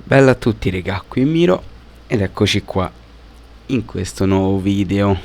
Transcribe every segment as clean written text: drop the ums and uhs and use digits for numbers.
Bella a tutti raga, qui Miro ed eccoci qua in questo nuovo video.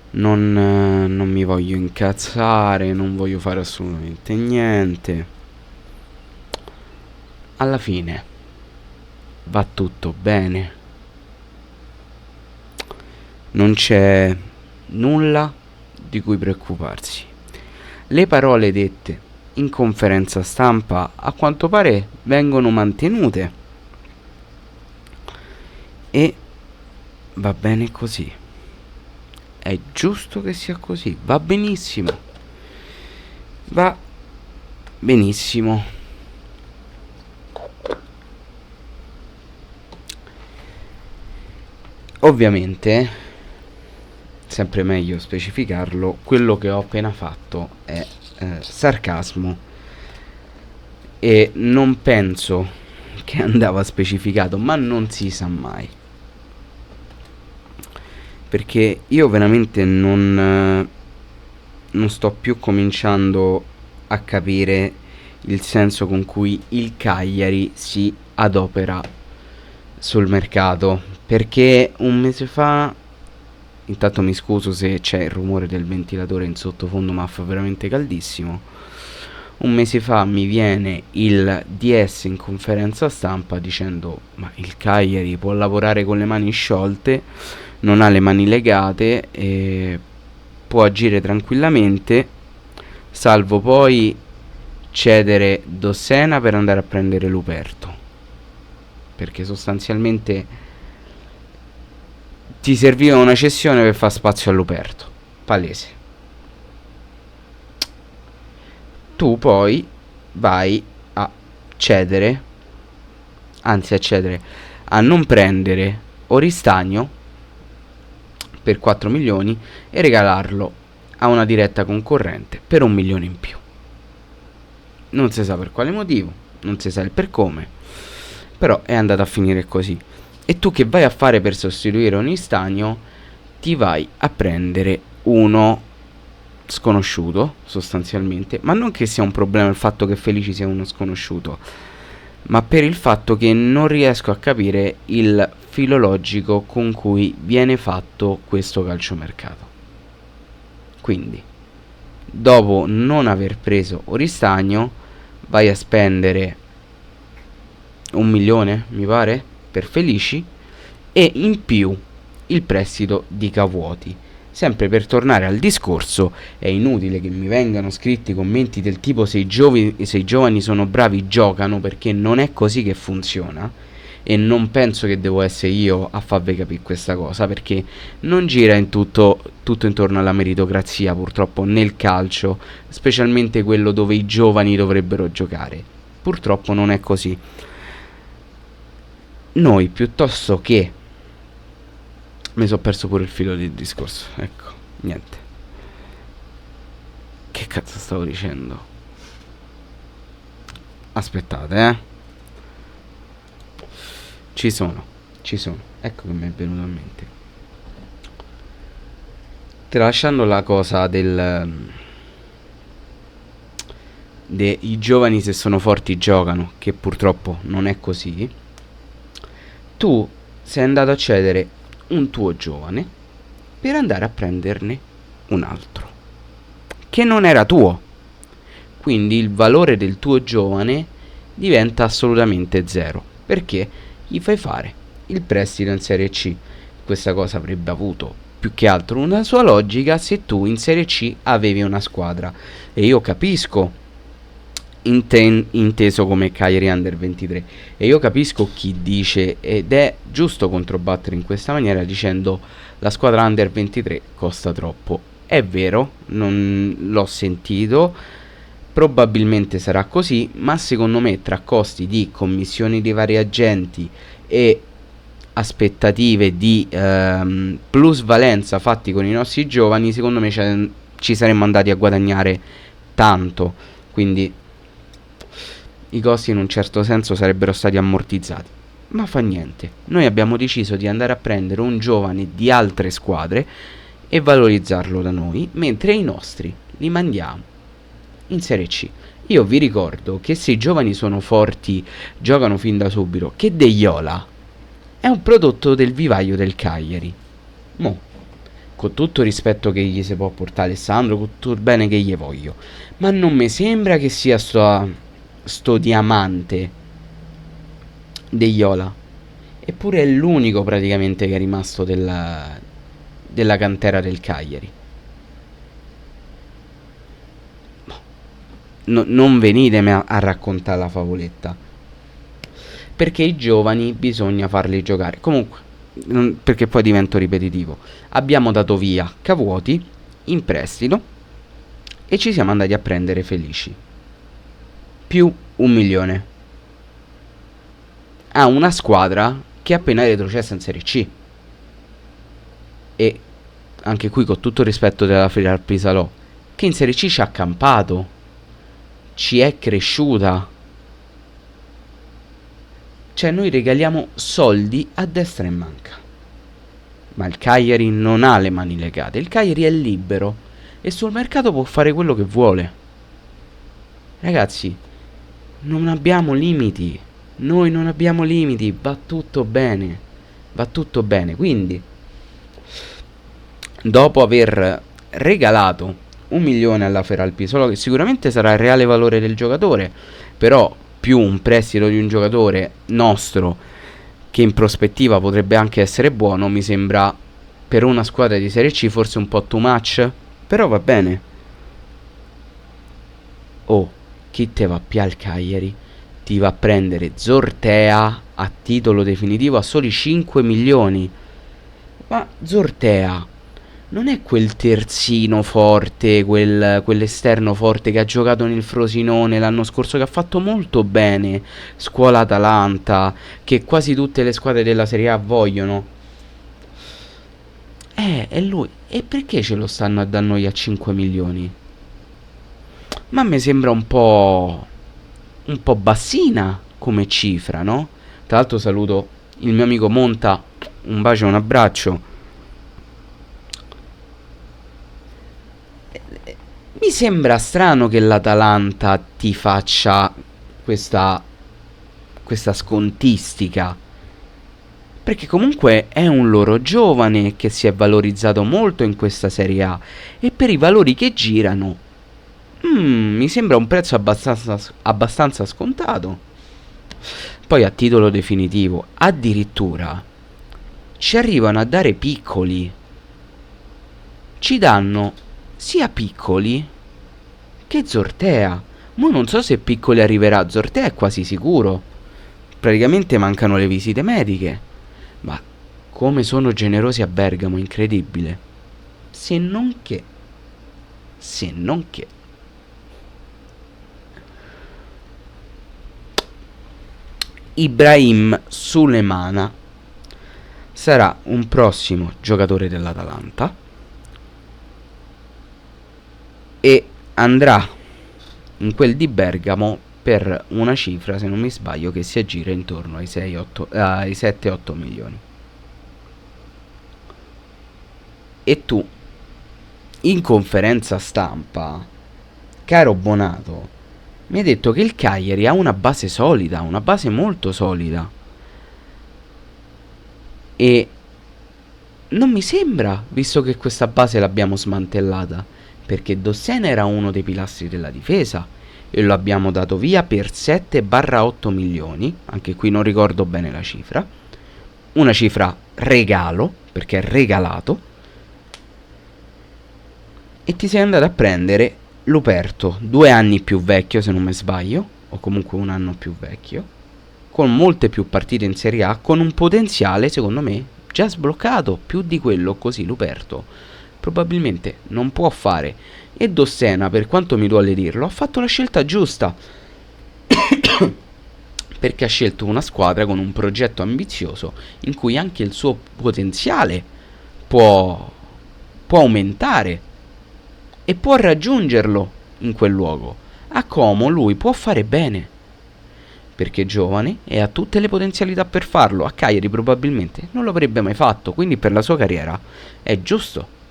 Non mi voglio incazzare, non voglio fare assolutamente niente. Alla fine va tutto bene. Non c'è nulla di cui preoccuparsi. Le parole dette in conferenza stampa a quanto pare vengono mantenute e va bene così. È giusto che sia così, va benissimo. Va benissimo. Ovviamente, sempre meglio specificarlo, quello che ho appena fatto è sarcasmo e non penso che andava specificato, ma non si sa mai, perché io veramente non sto più cominciando a capire il senso con cui il Cagliari si adopera sul mercato, perché un mese fa, intanto mi scuso se c'è il rumore del ventilatore in sottofondo, ma fa veramente caldissimo. Un mese fa mi viene il DS in conferenza stampa dicendo: ma il Cagliari può lavorare con le mani sciolte, non ha le mani legate e può agire tranquillamente, salvo poi cedere Dossena per andare a prendere Luperto, perché sostanzialmente ti serviva una cessione per far spazio a Luperto, palese. Tu poi vai a cedere, anzi a cedere, a non prendere Oristagno per 4 milioni e regalarlo a una diretta concorrente per 1 milione in più. Non si sa per quale motivo, non si sa il per come, però è andata a finire così. E tu che vai a fare per sostituire Oristagno? Ti vai a prendere uno sconosciuto sostanzialmente, ma non che sia un problema il fatto che Felici sia uno sconosciuto, ma per il fatto che non riesco a capire il filologico con cui viene fatto questo calciomercato. Quindi, dopo non aver preso Oristagno, vai a spendere 1 milione, mi pare, per Felici, e in più il prestito di Cavuoti. Sempre per tornare al discorso, è inutile che mi vengano scritti commenti del tipo se i giovani sono bravi giocano, perché non è così che funziona, e non penso che devo essere io a farvi capire questa cosa, perché non gira in tutto intorno alla meritocrazia purtroppo nel calcio, specialmente quello dove i giovani dovrebbero giocare. Purtroppo non è così. Noi piuttosto che... mi sono perso pure il filo del discorso, ecco, niente. Che cazzo stavo dicendo? Aspettate, Ci sono, ecco che mi è venuto in mente. Tralasciando la cosa i giovani se sono forti giocano, che purtroppo non è così, tu sei andato a cedere un tuo giovane per andare a prenderne un altro che non era tuo, quindi il valore del tuo giovane diventa assolutamente zero, perché gli fai fare il prestito in Serie C. Questa cosa avrebbe avuto più che altro una sua logica se tu in Serie C avevi una squadra, e io capisco, inteso come Cagliari Under 23, e io capisco chi dice, ed è giusto controbattere in questa maniera dicendo la squadra Under 23 costa troppo. È vero, non l'ho sentito, probabilmente sarà così, ma secondo me tra costi di commissioni dei vari agenti e aspettative di plusvalenza fatti con i nostri giovani, secondo me ci saremmo andati a guadagnare tanto, quindi i costi in un certo senso sarebbero stati ammortizzati. Ma fa niente, noi abbiamo deciso di andare a prendere un giovane di altre squadre e valorizzarlo da noi, mentre i nostri li mandiamo in Serie C. Io vi ricordo che se i giovani sono forti, giocano fin da subito, che De Iola è un prodotto del vivaio del Cagliari. Mo, con tutto il rispetto che gli si può portare Alessandro, con tutto il bene che gli voglio, ma non mi sembra che sia sto diamante De Iola. Eppure è l'unico praticamente che è rimasto della cantera del Cagliari. Non venitemi a raccontare la favoletta. Perché i giovani bisogna farli giocare. Comunque, perché poi divento ripetitivo. Abbiamo dato via Cavuoti in prestito e ci siamo andati a prendere Felici. Più 1 milione. A una squadra che è appena retrocessa in Serie C. E anche qui, con tutto il rispetto della Filial Pisalò, che in Serie C ci ha campato, ci è cresciuta. Cioè, noi regaliamo soldi a destra e manca. Ma il Cagliari non ha le mani legate. Il Cagliari è libero e sul mercato può fare quello che vuole. Ragazzi, non abbiamo limiti. Noi non abbiamo limiti. Va tutto bene. Va tutto bene. Quindi, dopo aver regalato 1 milione alla Feralpisolo, che sicuramente sarà il reale valore del giocatore, però più un prestito di un giocatore nostro che in prospettiva potrebbe anche essere buono, mi sembra per una squadra di Serie C forse un po' too much, però va bene. Oh, chi te va più al Cagliari? Ti va a prendere Zortea a titolo definitivo a soli 5 milioni. Ma Zortea non è quel terzino forte, quell'esterno forte che ha giocato nel Frosinone l'anno scorso, che ha fatto molto bene, scuola Atalanta, che quasi tutte le squadre della Serie A vogliono. È lui. E perché ce lo stanno a dare noi a 5 milioni? Ma mi sembra un po' bassina come cifra, no? Tra l'altro saluto il mio amico Monta, un bacio e un abbraccio. Mi sembra strano che l'Atalanta ti faccia questa scontistica, perché comunque è un loro giovane che si è valorizzato molto in questa Serie A e per i valori che girano mi sembra un prezzo abbastanza scontato. Poi a titolo definitivo addirittura ci arrivano a dare Piccoli, ci danno sia Piccoli che Zortea. Ma non so se Piccoli arriverà. Zortea è quasi sicuro. Praticamente mancano le visite mediche. Ma come sono generosi a Bergamo, incredibile. Se non che Ibrahim Sulemana sarà un prossimo giocatore dell'Atalanta e andrà in quel di Bergamo per una cifra, se non mi sbaglio, che si aggira intorno ai 7-8 milioni. E tu, in conferenza stampa, caro Bonato, mi hai detto che il Cagliari ha una base solida, una base molto solida. E non mi sembra, visto che questa base l'abbiamo smantellata, perché Dossena era uno dei pilastri della difesa e lo abbiamo dato via per 7-8 milioni, anche qui non ricordo bene la cifra, una cifra regalo, perché è regalato, e ti sei andato a prendere Luperto, 2 anni più vecchio se non mi sbaglio, o comunque 1 anno più vecchio, con molte più partite in Serie A, con un potenziale secondo me già sbloccato, più di quello così Luperto probabilmente non può fare. E Dossena, per quanto mi duole dirlo, ha fatto la scelta giusta perché ha scelto una squadra con un progetto ambizioso in cui anche il suo potenziale può aumentare e può raggiungerlo in quel luogo. A Como lui può fare bene perché è giovane e ha tutte le potenzialità per farlo. A Cagliari probabilmente non lo avrebbe mai fatto, quindi per la sua carriera è giusto.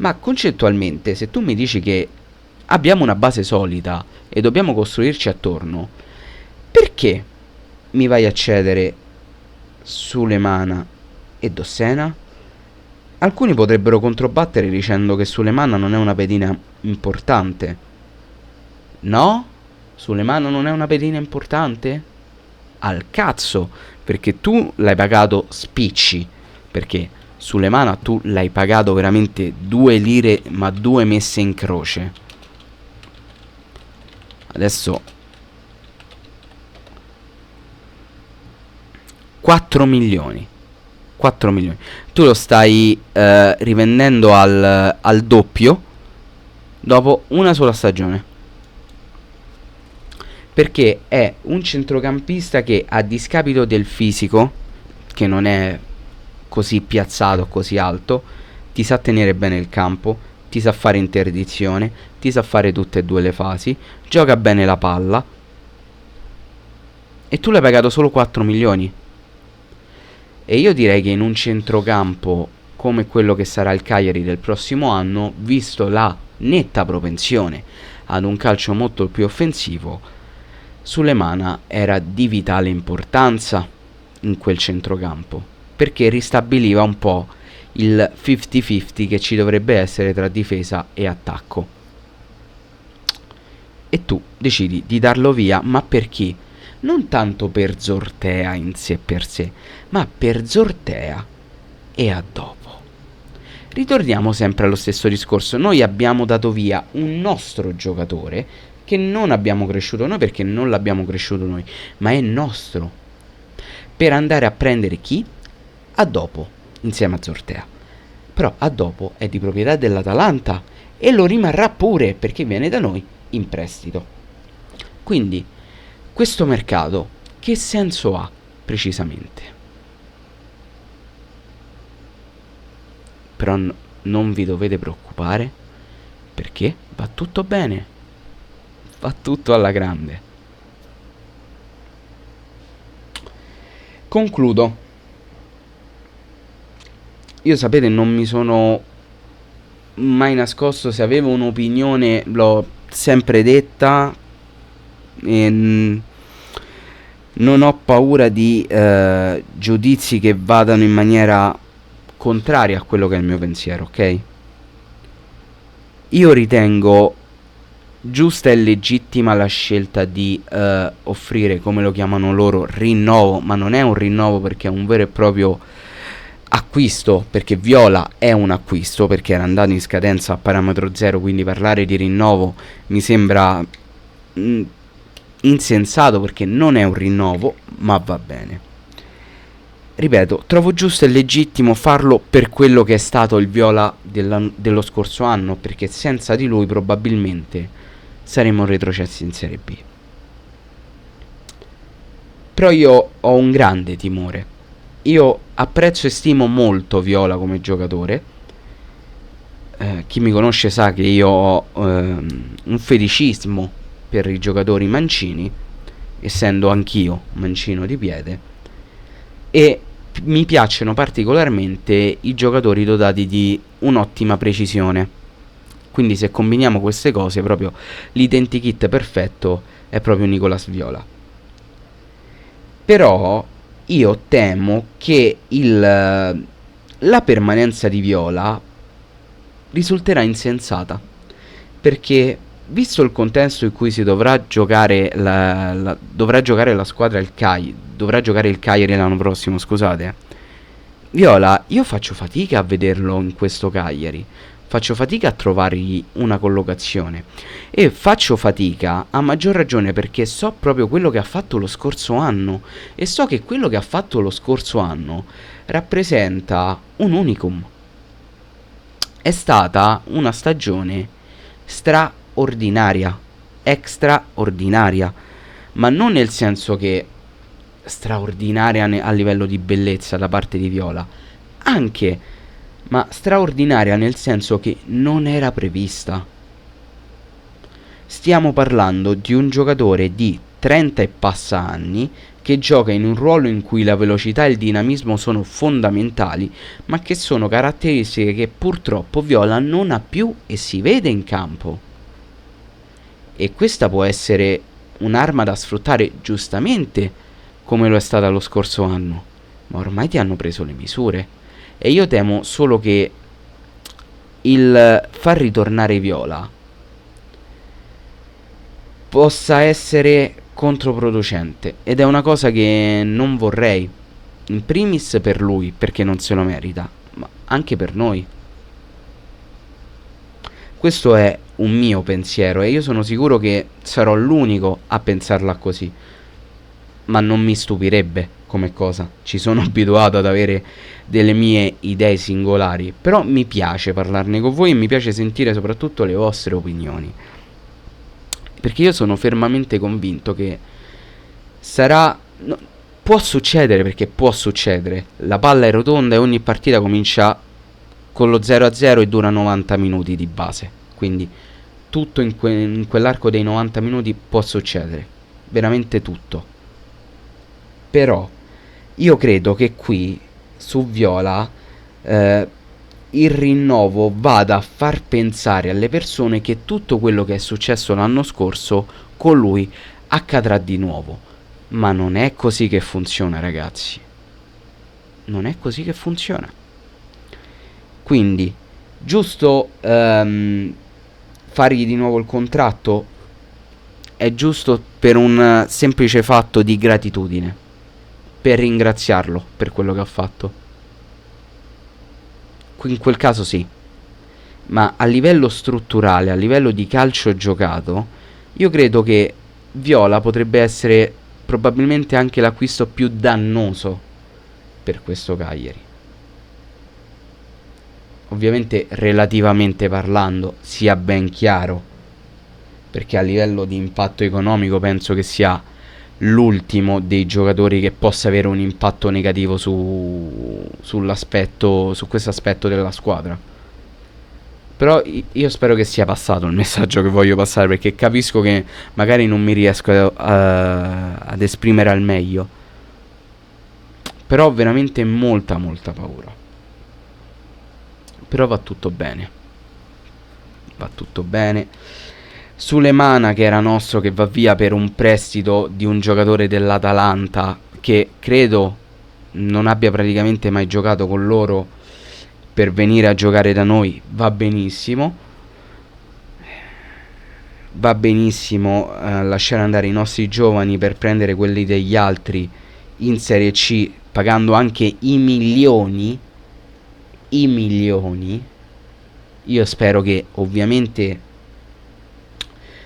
Ma concettualmente, se tu mi dici che abbiamo una base solida e dobbiamo costruirci attorno, perché mi vai a cedere Sulemana e Dossena? Alcuni potrebbero controbattere dicendo che Sulemana non è una pedina importante. No? Sulemana non è una pedina importante? Al cazzo, perché tu l'hai pagato spicci, perché Sulemana tu l'hai pagato veramente 2 lire, ma 2 messe in croce. Adesso 4 milioni. 4 milioni. Tu lo stai rivendendo al doppio dopo una sola stagione. Perché è un centrocampista che, a discapito del fisico, che non è così piazzato, così alto, ti sa tenere bene il campo, ti sa fare interdizione, ti sa fare tutte e due le fasi, gioca bene la palla, e tu l'hai pagato solo 4 milioni. E io direi che in un centrocampo come quello che sarà il Cagliari del prossimo anno, visto la netta propensione ad un calcio molto più offensivo, Sulemana era di vitale importanza in quel centrocampo, perché ristabiliva un po' il 50-50 che ci dovrebbe essere tra difesa e attacco. E tu decidi di darlo via, ma per chi? Non tanto per Zortea in sé per sé, ma per Zortea e a dopo. Ritorniamo sempre allo stesso discorso. Noi abbiamo dato via un nostro giocatore che non abbiamo cresciuto noi, perché non l'abbiamo cresciuto noi, ma è nostro, per andare a prendere chi? A dopo, insieme a Zortea. Però a dopo è di proprietà dell'Atalanta e lo rimarrà pure, perché viene da noi in prestito. Quindi questo mercato che senso ha precisamente? Però non vi dovete preoccupare, perché va tutto bene, va tutto alla grande. Concludo. Io, sapete, non mi sono mai nascosto. Se avevo un'opinione l'ho sempre detta, e non ho paura di giudizi che vadano in maniera contraria a quello che è il mio pensiero, ok? Io ritengo giusta e legittima la scelta di offrire, come lo chiamano loro, rinnovo, ma non è un rinnovo perché è un vero e proprio acquisto, perché Viola è un acquisto, perché era andato in scadenza a parametro zero, quindi parlare di rinnovo mi sembra insensato, perché non è un rinnovo, ma va bene. Ripeto, trovo giusto e legittimo farlo per quello che è stato il Viola dello scorso anno, perché senza di lui probabilmente saremmo retrocessi in Serie B. Però io ho un grande timore. Io apprezzo e stimo molto Viola come giocatore. Chi mi conosce sa che io ho un feticismo per i giocatori mancini, essendo anch'io mancino di piede, e mi piacciono particolarmente i giocatori dotati di un'ottima precisione. Quindi se combiniamo queste cose, proprio l'identikit perfetto è proprio Nicolas Viola. Però io temo che la permanenza di Viola risulterà insensata, perché visto il contesto in cui si dovrà giocare dovrà giocare la squadra, dovrà giocare il Cagliari l'anno prossimo, scusate, Viola, io faccio fatica a vederlo in questo Cagliari, faccio fatica a trovargli una collocazione, e faccio fatica a maggior ragione perché so proprio quello che ha fatto lo scorso anno, e so che quello che ha fatto lo scorso anno rappresenta un unicum. È stata una stagione straordinaria, extraordinaria, ma non nel senso che straordinaria a livello di bellezza da parte di Viola, anche, ma straordinaria nel senso che non era prevista. Stiamo parlando di un giocatore di 30 e passa anni che gioca in un ruolo in cui la velocità e il dinamismo sono fondamentali, ma che sono caratteristiche che purtroppo Viola non ha più e si vede in campo. E questa può essere un'arma da sfruttare giustamente come lo è stata lo scorso anno, ma ormai ti hanno preso le misure. E io temo solo che il far ritornare Viola possa essere controproducente, ed è una cosa che non vorrei, in primis per lui perché non se lo merita, ma anche per noi. Questo è un mio pensiero e io sono sicuro che sarò l'unico a pensarla così, ma non mi stupirebbe come cosa. Ci sono abituato ad avere delle mie idee singolari, però mi piace parlarne con voi e mi piace sentire soprattutto le vostre opinioni, perché io sono fermamente convinto che sarà può succedere, perché può succedere. La palla è rotonda e ogni partita comincia con lo 0-0 e dura 90 minuti di base. Quindi tutto in quell'arco dei 90 minuti può succedere, veramente tutto. Però io credo che qui su Viola il rinnovo vada a far pensare alle persone che tutto quello che è successo l'anno scorso con lui accadrà di nuovo. Ma non è così che funziona, ragazzi. Non è così che funziona. Quindi, giusto fargli di nuovo il contratto? È giusto per un semplice fatto di gratitudine, per ringraziarlo per quello che ha fatto. In quel caso sì. Ma a livello strutturale, a livello di calcio giocato, io credo che Viola potrebbe essere probabilmente anche l'acquisto più dannoso per questo Cagliari. Ovviamente relativamente parlando, sia ben chiaro, perché a livello di impatto economico penso che sia l'ultimo dei giocatori che possa avere un impatto negativo su questo aspetto della squadra. Però io spero che sia passato il messaggio che voglio passare, perché capisco che magari non mi riesco ad esprimere al meglio. Però ho veramente molta paura. Però va tutto bene. Va tutto bene. Sulemana, che era nostro, che va via per un prestito di un giocatore dell'Atalanta che credo non abbia praticamente mai giocato con loro, per venire a giocare da noi, va benissimo. Va benissimo lasciare andare i nostri giovani per prendere quelli degli altri in Serie C, pagando anche i milioni. Io spero che, ovviamente,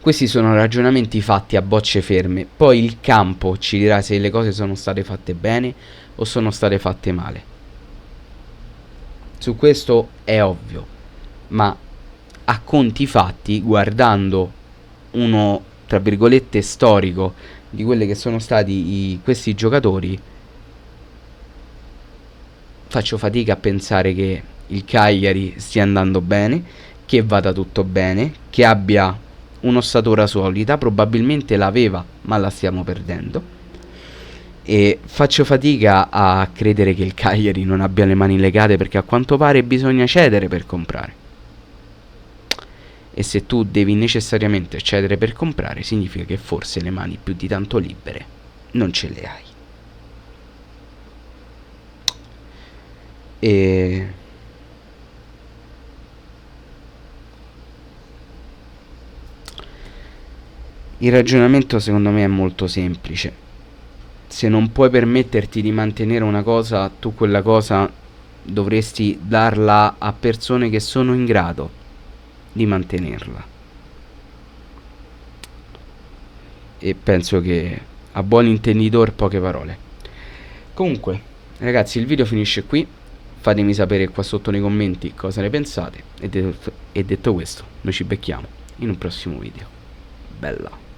questi sono ragionamenti fatti a bocce ferme. Poi il campo ci dirà se le cose sono state fatte bene o sono state fatte male. Su questo è ovvio. Ma a conti fatti, guardando uno, tra virgolette, storico di quelli che sono stati questi giocatori, faccio fatica a pensare che il Cagliari stia andando bene, che vada tutto bene, che abbia un'ossatura solida. Probabilmente l'aveva, ma la stiamo perdendo. E faccio fatica a credere che il Cagliari non abbia le mani legate, perché a quanto pare bisogna cedere per comprare. E se tu devi necessariamente cedere per comprare, significa che forse le mani più di tanto libere non ce le hai. E il ragionamento secondo me è molto semplice. Se non puoi permetterti di mantenere una cosa, tu quella cosa dovresti darla a persone che sono in grado di mantenerla. E penso che a buon intenditore poche parole. Comunque, ragazzi, il video finisce qui. Fatemi sapere qua sotto nei commenti cosa ne pensate. E detto questo, noi ci becchiamo in un prossimo video. Bella.